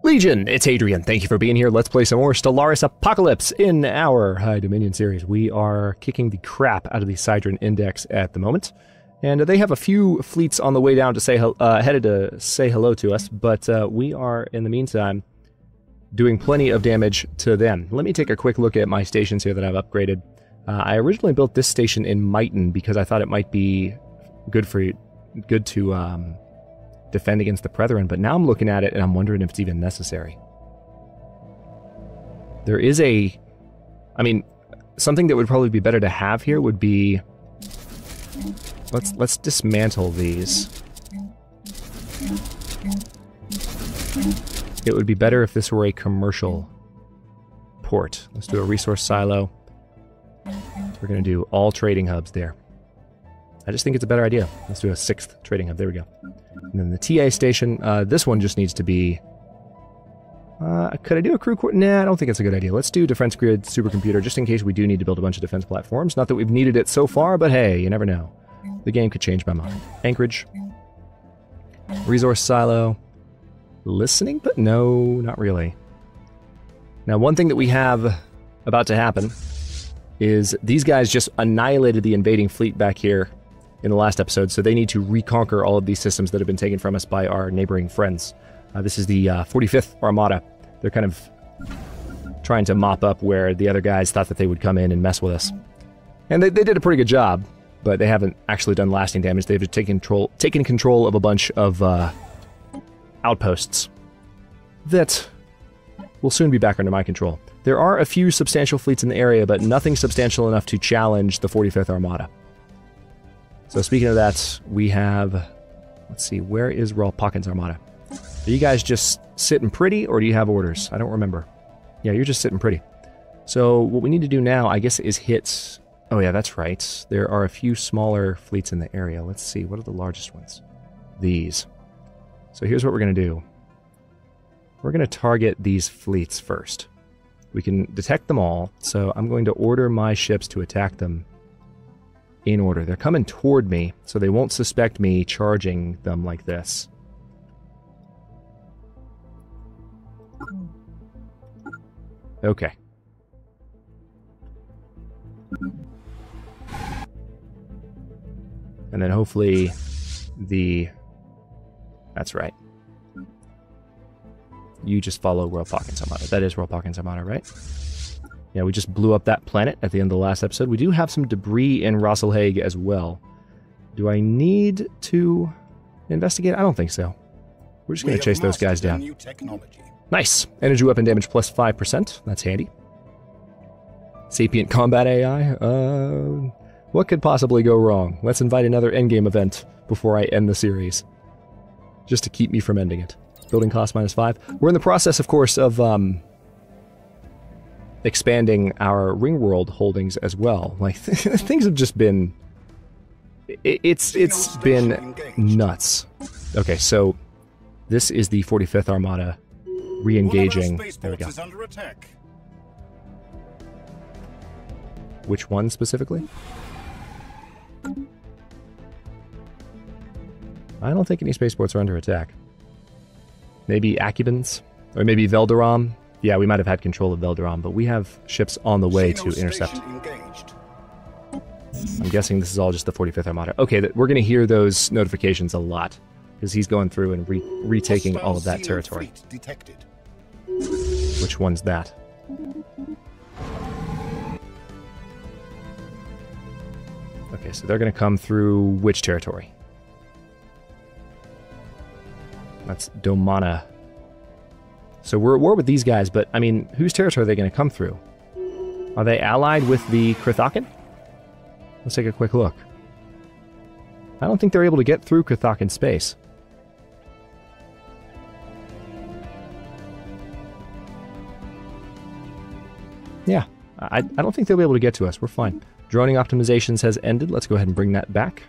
Legion, it's Hadrian. Thank you for being here. Let's play some more Stellaris Apocalypse in our High Dominion series. We are kicking the crap out of the Hadrian Index at the moment. And they have a few fleets on the way down to say headed to say hello to us, but we are, in the meantime, doing plenty of damage to them. Let me take a quick look at my stations here that I've upgraded. I originally built this station in Mighton because I thought it might be good to defend against the Brethren, but now I'm looking at it and I'm wondering if it's even necessary. There is something that would probably be better to have here would be... Let's dismantle these. It would be better if this were a commercial port. Let's do a resource silo. We're going to do all trading hubs there. I just think it's a better idea. Let's do a 6th trading hub. There we go. And then the TA station, this one just needs to be... could I do a crew quarter? Nah, I don't think it's a good idea. Let's do defense grid supercomputer, just in case we do need to build a bunch of defense platforms. Not that we've needed it so far, but hey, you never know. The game could change my mind. Anchorage. Resource silo. Listening? But no, not really. Now, one thing that we have about to happen is these guys just annihilated the invading fleet back here in the last episode, so they need to reconquer all of these systems that have been taken from us by our neighboring friends. This is the 45th Armada. They're kind of trying to mop up where the other guys thought that they would come in and mess with us. And they did a pretty good job, but they haven't actually done lasting damage. They've taken control of a bunch of outposts that will soon be back under my control. There are a few substantial fleets in the area, but nothing substantial enough to challenge the 45th Armada. So speaking of that, we have... Let's see, where is Rolpakkin's Armada? Are you guys just sitting pretty, or do you have orders? I don't remember. Yeah, you're just sitting pretty. So what we need to do now, I guess, is hit... Oh yeah, that's right. There are a few smaller fleets in the area. Let's see, what are the largest ones? These. So here's what we're going to do. We're going to target these fleets first. We can detect them all, so I'm going to order my ships to attack them in order. They're coming toward me, so they won't suspect me charging them like this. Okay. And then hopefully that's right. You just follow Rolpakkin's Armada. That is Rolpakkin's Armada, right? Yeah, we just blew up that planet at the end of the last episode. We do have some debris in Rosselhague as well. Do I need to investigate? I don't think so. We're just going to chase those guys down. Nice! Energy weapon damage plus 5%. That's handy. Sapient combat AI? What could possibly go wrong? Let's invite another endgame event before I end the series. Just to keep me from ending it. Building cost minus 5. We're in the process, of course, of expanding our ring world holdings as well. Like, things have just been... It's been nuts. Okay, so this is the 45th Armada re-engaging. There we go. Which one specifically? I don't think any spaceports are under attack. Maybe Acubans? Or maybe Velderam? Yeah, we might have had control of Velderam, but we have ships on the way to intercept. I'm guessing this is all just the 45th Armada. Okay, we're going to hear those notifications a lot, because he's going through and retaking all of that territory. Which one's that? Okay, so they're going to come through which territory? That's Domana. So we're at war with these guys, but, I mean, whose territory are they going to come through? Are they allied with the Krithakan? Let's take a quick look. I don't think they're able to get through Krithakan space. Yeah, I don't think they'll be able to get to us. We're fine. Droning optimizations has ended. Let's go ahead and bring that back.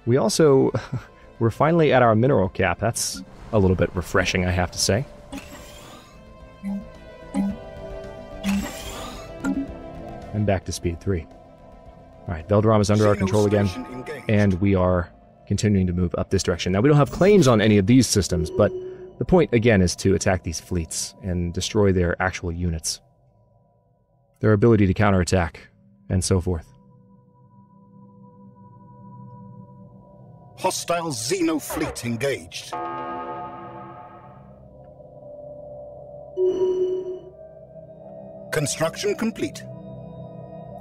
We also... we're finally at our mineral cap. That's a little bit refreshing, I have to say. And back to speed 3. Alright, Velderam is under our control again, and we are continuing to move up this direction. Now, we don't have claims on any of these systems, but The point, again, is to attack these fleets and destroy their actual units. Their ability to counterattack, and so forth. Hostile Xeno fleet engaged. Construction complete.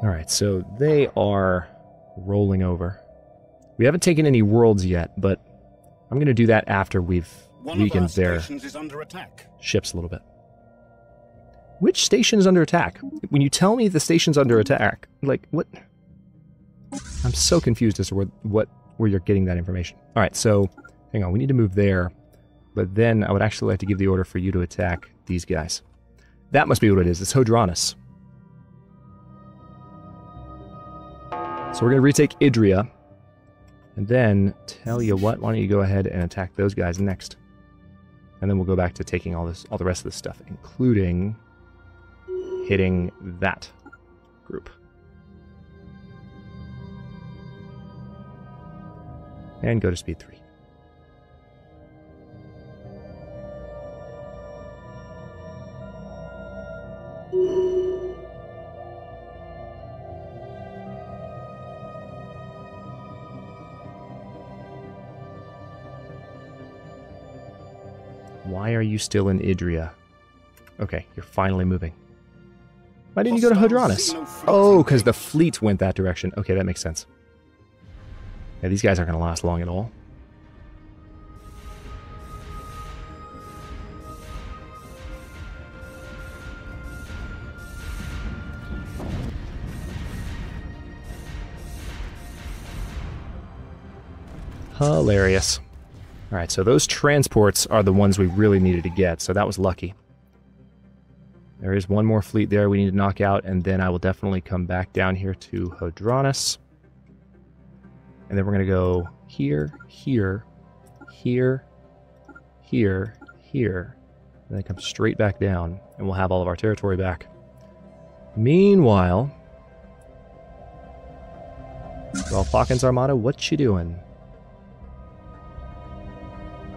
Alright, so they are rolling over. We haven't taken any worlds yet, but I'm going to do that after we've weakened their ships a little bit. Which station is under attack? When you tell me the station's under attack, like, what? I'm so confused as to where you're getting that information. Alright, so, hang on, we need to move there, but then I would actually like to give the order for you to attack these guys. That must be what it is. It's Hadrianus. So we're going to retake Idria, and then, tell you what, why don't you go ahead and attack those guys next. And then we'll go back to taking all the rest of this stuff, including hitting that group. And go to speed 3. Why are you still in Idria? Okay, you're finally moving. Why didn't you go to Hadrianus? Oh, because the fleet went that direction. Okay, that makes sense. Yeah, these guys aren't going to last long at all. Hilarious. Alright, so those transports are the ones we really needed to get, so that was lucky. There is one more fleet there we need to knock out, and then I will definitely come back down here to Hadrianus. And then we're going to go here, here, here, here, here, and then come straight back down, and we'll have all of our territory back. Meanwhile, well, Falcon's Armada, what you doing?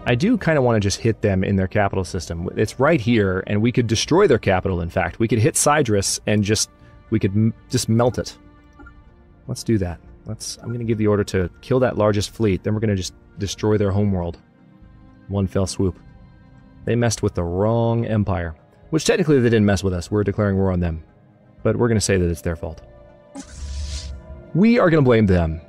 I do kind of want to just hit them in their capital system. It's right here, and we could destroy their capital, in fact. We could hit Sidrus and we could just melt it. Let's do that. I'm going to give the order to kill that largest fleet, then we're going to just destroy their homeworld. One fell swoop. They messed with the wrong empire. Which technically they didn't mess with us. We're declaring war on them. But we're going to say that it's their fault. We are going to blame them.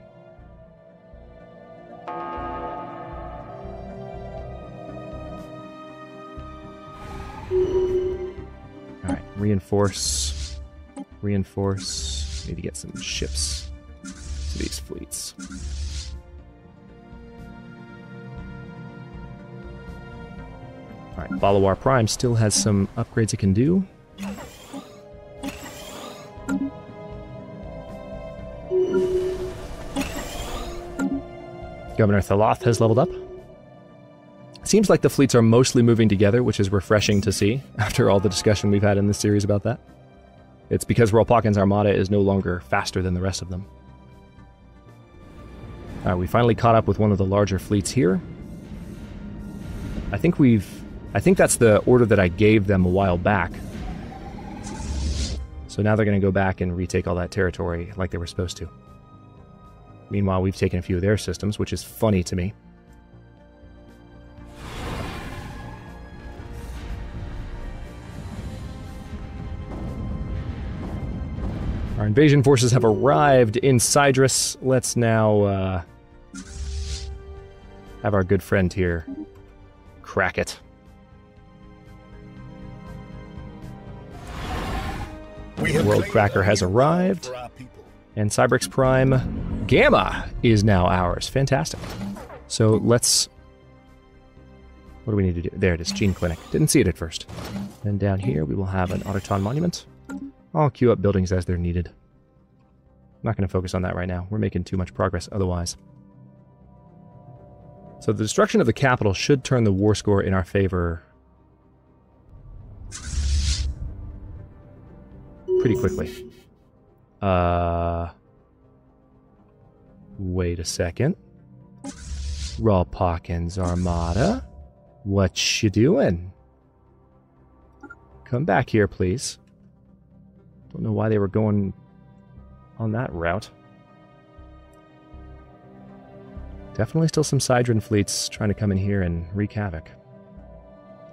Alright, reinforce. Reinforce. Need to get some ships to these fleets. Alright, Balawar Prime still has some upgrades it can do. Governor Thaloth has leveled up. Seems like the fleets are mostly moving together, which is refreshing to see, after all the discussion we've had in this series about that. It's because Rolpakin's Armada is no longer faster than the rest of them. We finally caught up with one of the larger fleets here. I think that's the order that I gave them a while back. So now they're going to go back and retake all that territory like they were supposed to. Meanwhile, we've taken a few of their systems, which is funny to me. Our invasion forces have arrived in Sidrus. Let's now have our good friend here crack it. World Cracker has arrived. And Cybrix Prime Gamma is now ours. Fantastic. So let's... What do we need to do? There it is, Gene Clinic. Didn't see it at first. Then down here we will have an Autoton Monument. I'll queue up buildings as they're needed. I'm not going to focus on that right now. We're making too much progress otherwise. So the destruction of the capital should turn the war score in our favor pretty quickly. Wait a second. Rolpakin's Armada. What you doing? Come back here, please. Don't know why they were going on that route. Definitely still some Hadrian fleets trying to come in here and wreak havoc.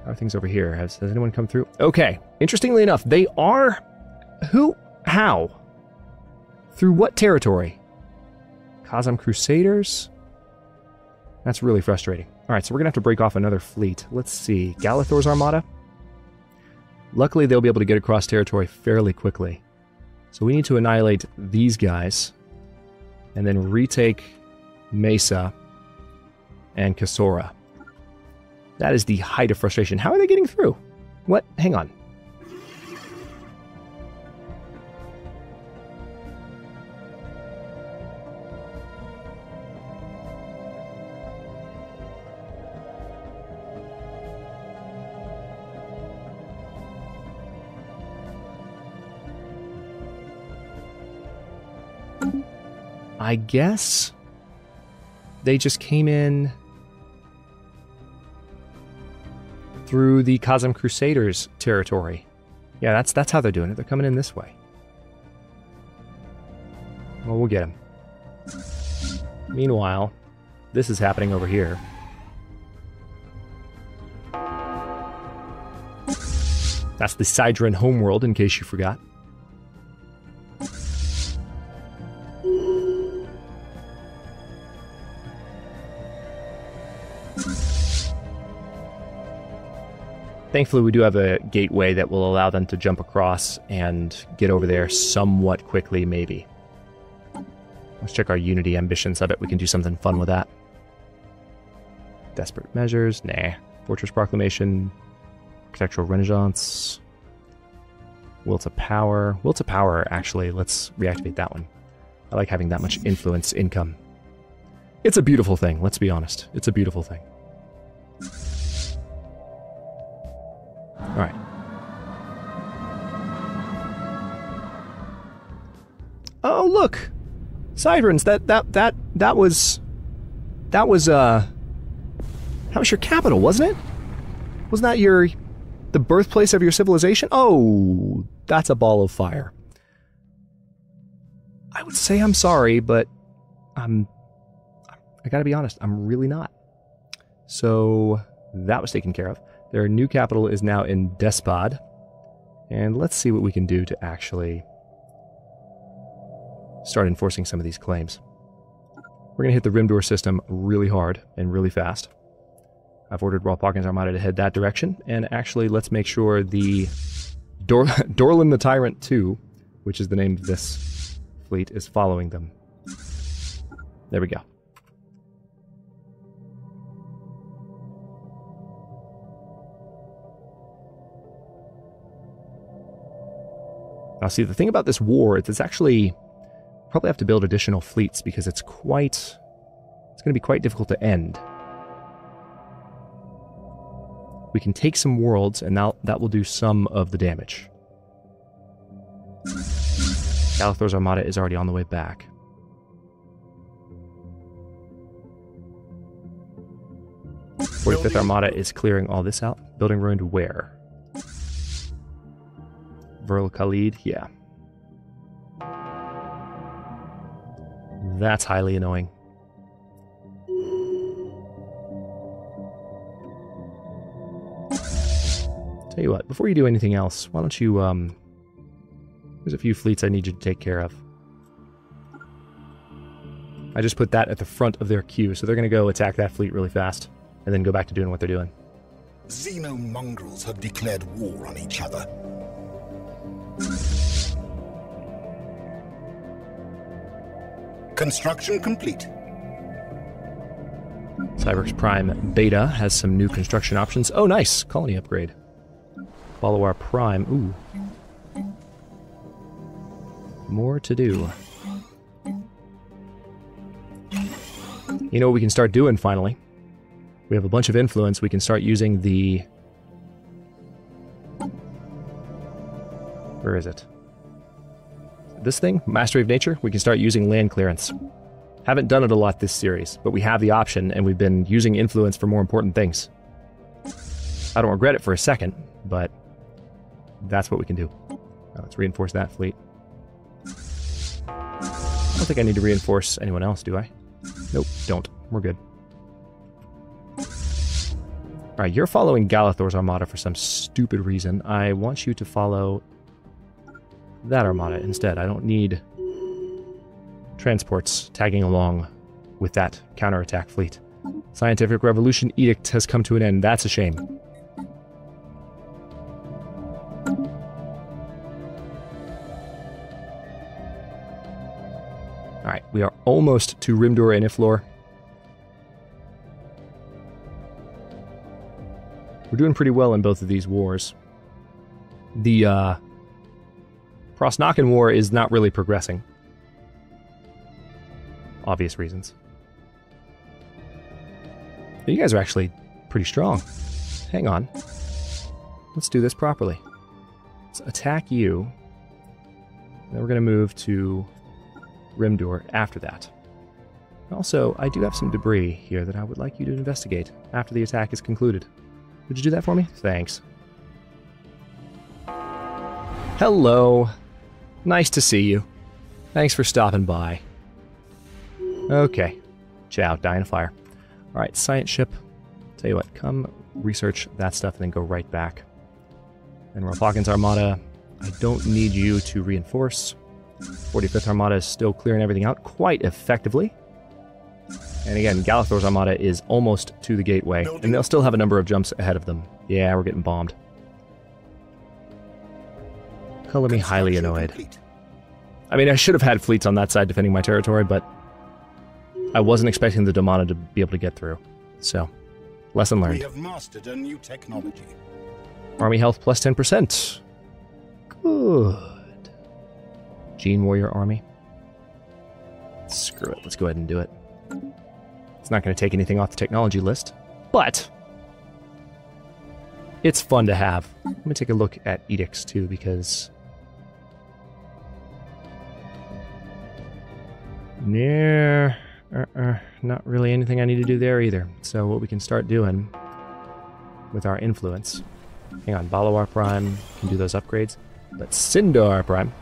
How are things over here? Has anyone come through? Okay. Interestingly enough, they are... Who? How? Through what territory? Khazam Crusaders? That's really frustrating. Alright, so we're going to have to break off another fleet. Let's see. Galathor's Armada? Luckily, they'll be able to get across territory fairly quickly. So we need to annihilate these guys. And then retake Mesa and Kasora. That is the height of frustration. How are they getting through? What? Hang on. I guess they just came in through the Khazam Crusaders territory. Yeah, that's how they're doing it. They're coming in this way. Well, we'll get them. Meanwhile, this is happening over here. That's the Hadrian homeworld, in case you forgot. Thankfully, we do have a gateway that will allow them to jump across and get over there somewhat quickly, maybe. Let's check our Unity ambitions. I bet we can do something fun with that. Desperate measures? Nah. Fortress Proclamation. Architectural Renaissance. Will to Power. Will to Power, actually. Let's reactivate that one. I like having that much influence income. It's a beautiful thing, let's be honest. It's a beautiful thing. Alright. Oh, look! Hadrian's, that was your capital, wasn't it? Wasn't that the birthplace of your civilization? Oh, that's a ball of fire. I would say I'm sorry, but I gotta be honest, I'm really not. So, that was taken care of. Their new capital is now in Despad. And let's see what we can do to actually start enforcing some of these claims. We're going to hit the Rimdor system really hard and really fast. I've ordered Walpurgis Armada to head that direction. And actually, let's make sure the Dorlin the Tyrant 2, which is the name of this fleet, is following them. There we go. Now, see, the thing about this war is it's actually probably have to build additional fleets because it's going to be quite difficult to end. We can take some worlds, and that will do some of the damage. Galathor's Armada is already on the way back. Building. 45th Armada is clearing all this out. Building ruined where? Verl Khalid, yeah. That's highly annoying. Tell you what, before you do anything else, why don't you, there's a few fleets I need you to take care of. I just put that at the front of their queue, so they're going to go attack that fleet really fast, and then go back to doing what they're doing. Xenomongrels have declared war on each other. Construction complete. Cyberx Prime Beta has some new construction options. Oh, nice! Colony upgrade. Follow our Prime. Ooh. More to do. You know what we can start doing, finally? We have a bunch of influence. We can start using the... Where is it? This thing? Mastery of Nature? We can start using land clearance. Haven't done it a lot this series, but we have the option, and we've been using influence for more important things. I don't regret it for a second, but that's what we can do. Now let's reinforce that fleet. I don't think I need to reinforce anyone else, do I? Nope, don't. We're good. Alright, you're following Galathor's armada for some stupid reason. I want you to follow that armada instead. I don't need transports tagging along with that counterattack fleet. Scientific Revolution Edict has come to an end. That's a shame. Alright, we are almost to Rimdur and Iflor. We're doing pretty well in both of these wars. The Prosnachen War is not really progressing. Obvious reasons. You guys are actually pretty strong. Hang on. Let's do this properly. Let's attack you. Then we're going to move to Rimdur after that. Also, I do have some debris here that I would like you to investigate after the attack is concluded. Would you do that for me? Thanks. Hello. Nice to see you. Thanks for stopping by. Okay. Ciao, die in a fire. Alright, science ship. Tell you what, come research that stuff and then go right back. And Rolfhaken's armada, I don't need you to reinforce. 45th armada is still clearing everything out quite effectively. And again, Galathor's armada is almost to the gateway, and they'll still have a number of jumps ahead of them. Yeah, we're getting bombed. Color me highly annoyed. I mean, I should have had fleets on that side defending my territory, but I wasn't expecting the Domana to be able to get through. So, lesson learned. We have mastered a new technology. Army health plus 10%. Good. Gene Warrior Army. Screw it, let's go ahead and do it. It's not going to take anything off the technology list, but it's fun to have. Let me take a look at edicts too, because not really anything I need to do there either. So what we can start doing with our influence. Hang on, Balawar Prime can do those upgrades, but Syndar Prime.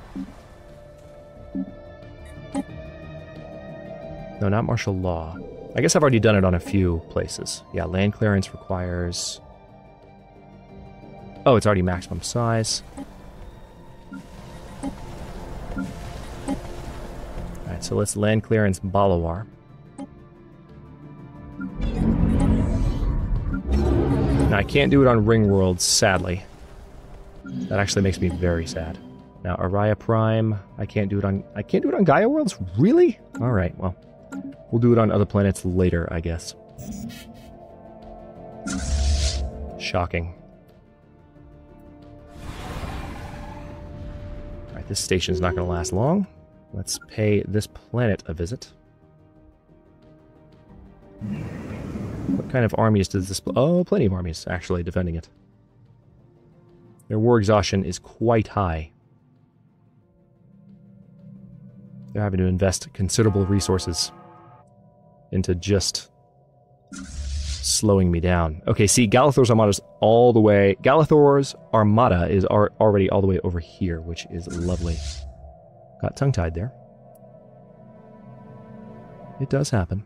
No, not martial law. I guess I've already done it on a few places. Yeah, land clearance requires... Oh, it's already maximum size. Alright, so let's land clearance Balawar. Now, I can't do it on Ring Worlds, sadly. That actually makes me very sad. Now, Araya Prime, I can't do it on Gaia Worlds? Really? Alright, well. We'll do it on other planets later, I guess. Shocking. Alright, this station's not going to last long. Let's pay this planet a visit. What kind of armies does this... Oh, plenty of armies, actually, defending it. Their war exhaustion is quite high. They're having to invest considerable resources into just slowing me down. Okay, see, Galathor's armada's all the way... Galathor's armada is already all the way over here, which is lovely. Got tongue-tied there. It does happen.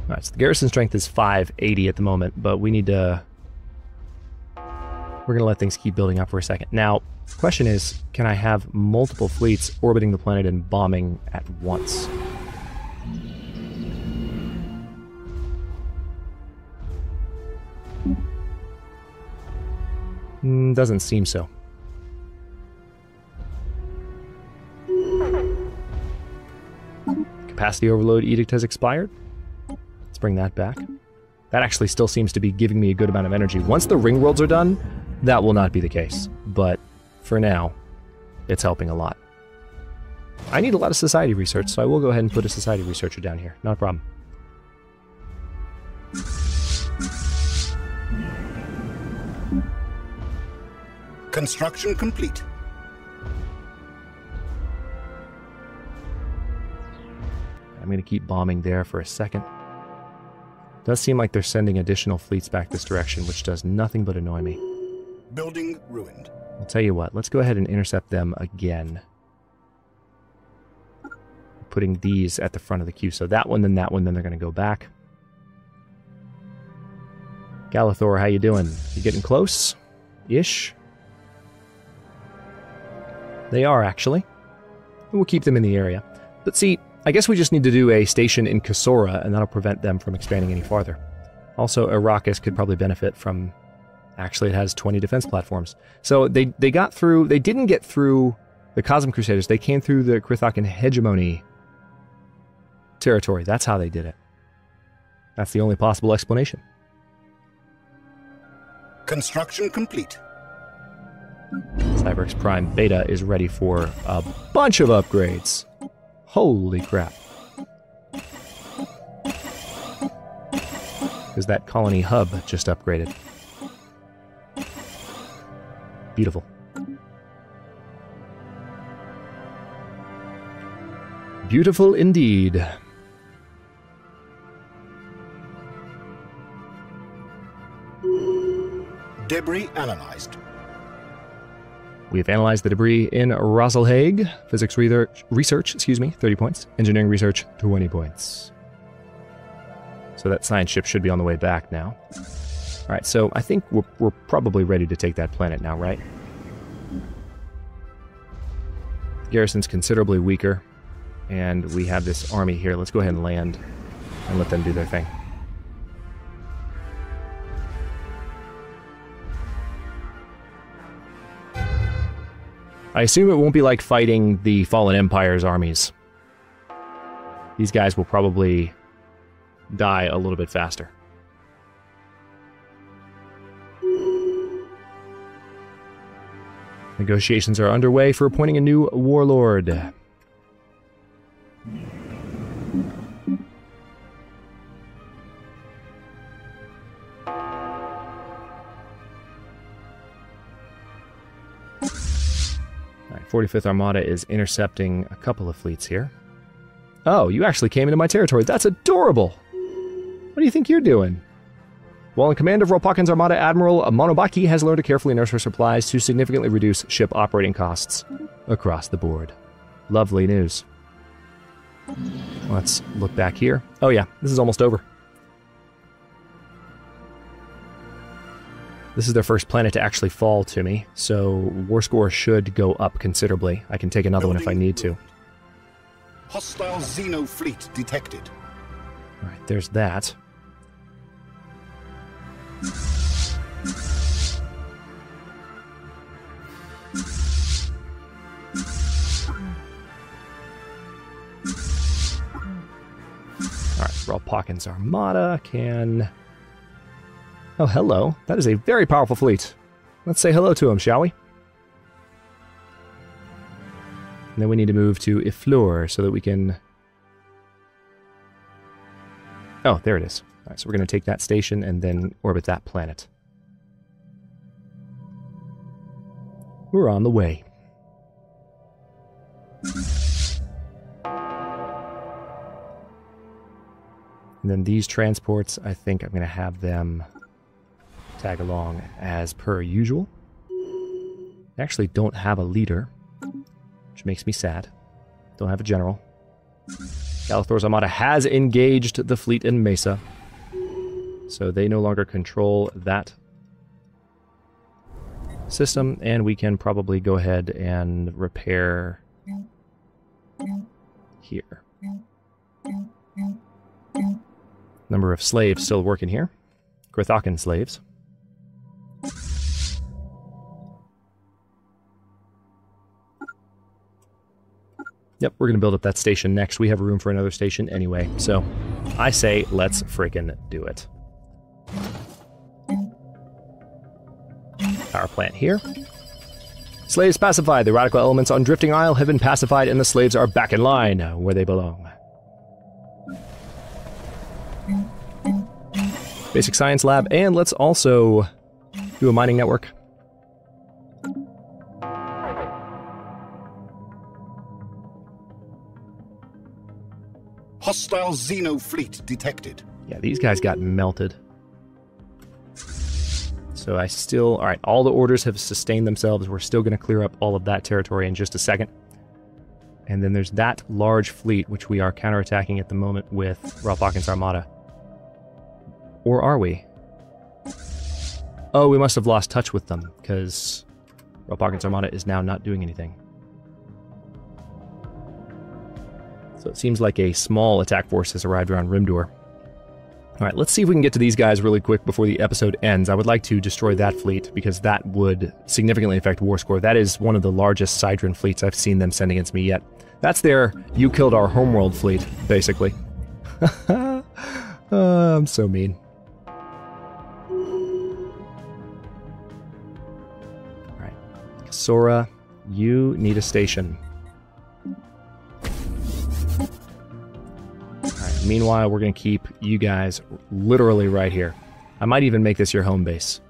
Alright, so the garrison strength is 580 at the moment, but we need to... We're going to let things keep building up for a second. Now, the question is, can I have multiple fleets orbiting the planet and bombing at once? Doesn't seem so. Capacity overload edict has expired. Let's bring that back. That actually still seems to be giving me a good amount of energy. Once the ring worlds are done, that will not be the case. But for now, it's helping a lot. I need a lot of society research, so I will go ahead and put a society researcher down here. Not a problem. Construction complete. I'm going to keep bombing there for a second. Does seem like they're sending additional fleets back this direction, which does nothing but annoy me. Building ruined. I'll tell you what, let's go ahead and intercept them again. Putting these at the front of the queue. So that one, then they're going to go back. Galathor, how you doing? You getting close? Ish? They are, actually. We'll keep them in the area. But see, I guess we just need to do a station in Kasora, and that'll prevent them from expanding any farther. Also, Arrakis could probably benefit from... Actually, it has 20 defense platforms. So they got through... They didn't get through the Khazam Crusaders. They came through the Krithakan hegemony territory. That's how they did it. That's the only possible explanation. Construction complete. Cyberx Prime Beta is ready for a bunch of upgrades. Holy crap. Because that colony hub just upgraded. Beautiful. Beautiful indeed. Debris analyzed. We've analyzed the debris in Rosselhague. Physics research, 30 points. Engineering research, 20 points. So that science ship should be on the way back now. Alright, so I think we're probably ready to take that planet now, right? Garrison's considerably weaker, and we have this army here. Let's go ahead and land and let them do their thing. I assume it won't be like fighting the Fallen Empire's armies. These guys will probably die a little bit faster. Negotiations are underway for appointing a new warlord. Alright, 45th Armada is intercepting a couple of fleets here. Oh, you actually came into my territory. That's adorable! What do you think you're doing? While in command of Rolpakin's Armada, Admiral Monobaki has learned to carefully nurse her supplies to significantly reduce ship operating costs across the board. Lovely news. Let's look back here. Oh yeah, this is almost over. This is their first planet to actually fall to me, so war score should go up considerably. I can take another one if I need to. Hostile Xeno fleet detected. Alright, there's that. Alright, Rolpakin's Armada can... Oh, hello. That is a very powerful fleet. Let's say hello to him, shall we? And then we need to move to Iflur so that we can... Oh, there it is. All right, so we're going to take that station and then orbit that planet. We're on the way. And then these transports, I think I'm going to have them tag along as per usual. I actually don't have a leader, which makes me sad. Don't have a general. Galathor's Armada has engaged the fleet in Mesa, so they no longer control that system, and we can probably go ahead and repair here. Number of slaves still working here. Krithakan slaves. Yep, we're going to build up that station next. We have room for another station anyway, so I say let's frickin' do it. Power plant here. Slaves pacified. The radical elements on Drifting Isle have been pacified and the slaves are back in line where they belong. Basic science lab, and let's also do a mining network. Hostile Xeno fleet detected. Yeah, these guys got melted. So I still... Alright, all the orders have sustained themselves. We're still going to clear up all of that territory in just a second. And then there's that large fleet, which we are counterattacking at the moment with Ralphakin's Armada. Or are we? Oh, we must have lost touch with them, because Ralphakin's Armada is now not doing anything. So it seems like a small attack force has arrived around Rimdur. Alright, let's see if we can get to these guys really quick before the episode ends. I would like to destroy that fleet, because that would significantly affect war score. That is one of the largest Hadrian fleets I've seen them send against me yet. That's their "you killed our homeworld" fleet, basically. I'm so mean. Alright. Sora, you need a station. Meanwhile, we're going to keep you guys literally right here. I might even make this your home base.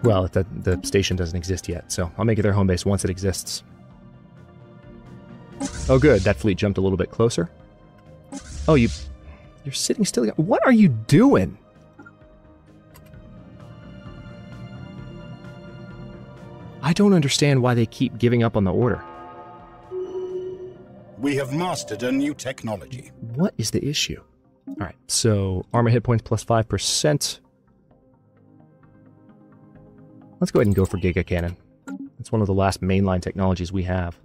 Well, the station doesn't exist yet, so I'll make it their home base once it exists. Oh good, that fleet jumped a little bit closer. Oh, you're sitting still. What are you doing? I don't understand why they keep giving up on the order. We have mastered a new technology. What is the issue? Alright, so armor hit points plus 5%. Let's go ahead and go for Giga Cannon. It's one of the last mainline technologies we have.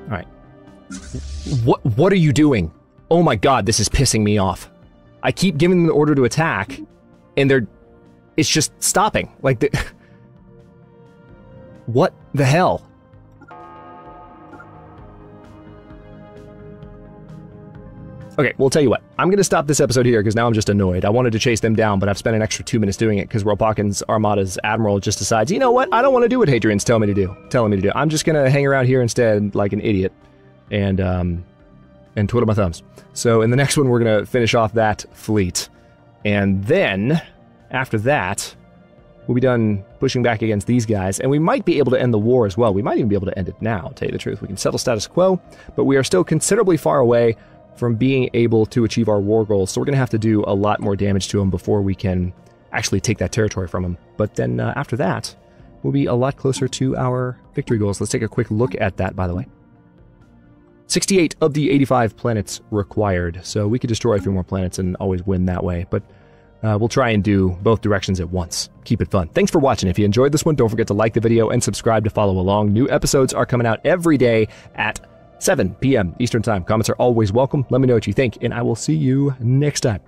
Alright. What are you doing? Oh my god, this is pissing me off. I keep giving them the order to attack, and it's just stopping. Like, what the hell? Okay, well, tell you what. I'm going to stop this episode here, because now I'm just annoyed. I wanted to chase them down, but I've spent an extra 2 minutes doing it, because Ralphakin's Armada's Admiral just decides, you know what? I don't want to do what Hadrian's telling me to do. I'm just going to hang around here instead, like an idiot, and twiddle my thumbs. So in the next one, we're going to finish off that fleet. And then, after that, we'll be done pushing back against these guys, and we might be able to end the war as well. We might even be able to end it now, to tell you the truth. We can settle status quo, but we are still considerably far away from being able to achieve our war goals, so we're going to have to do a lot more damage to them before we can actually take that territory from them. But then after that, we'll be a lot closer to our victory goals. Let's take a quick look at that, by the way. 68 of the 85 planets required, so we could destroy a few more planets and always win that way, but we'll try and do both directions at once. Keep it fun. Thanks for watching. If you enjoyed this one, don't forget to like the video and subscribe to follow along. New episodes are coming out every day at 7 p.m. Eastern Time. Comments are always welcome. Let me know what you think, and I will see you next time.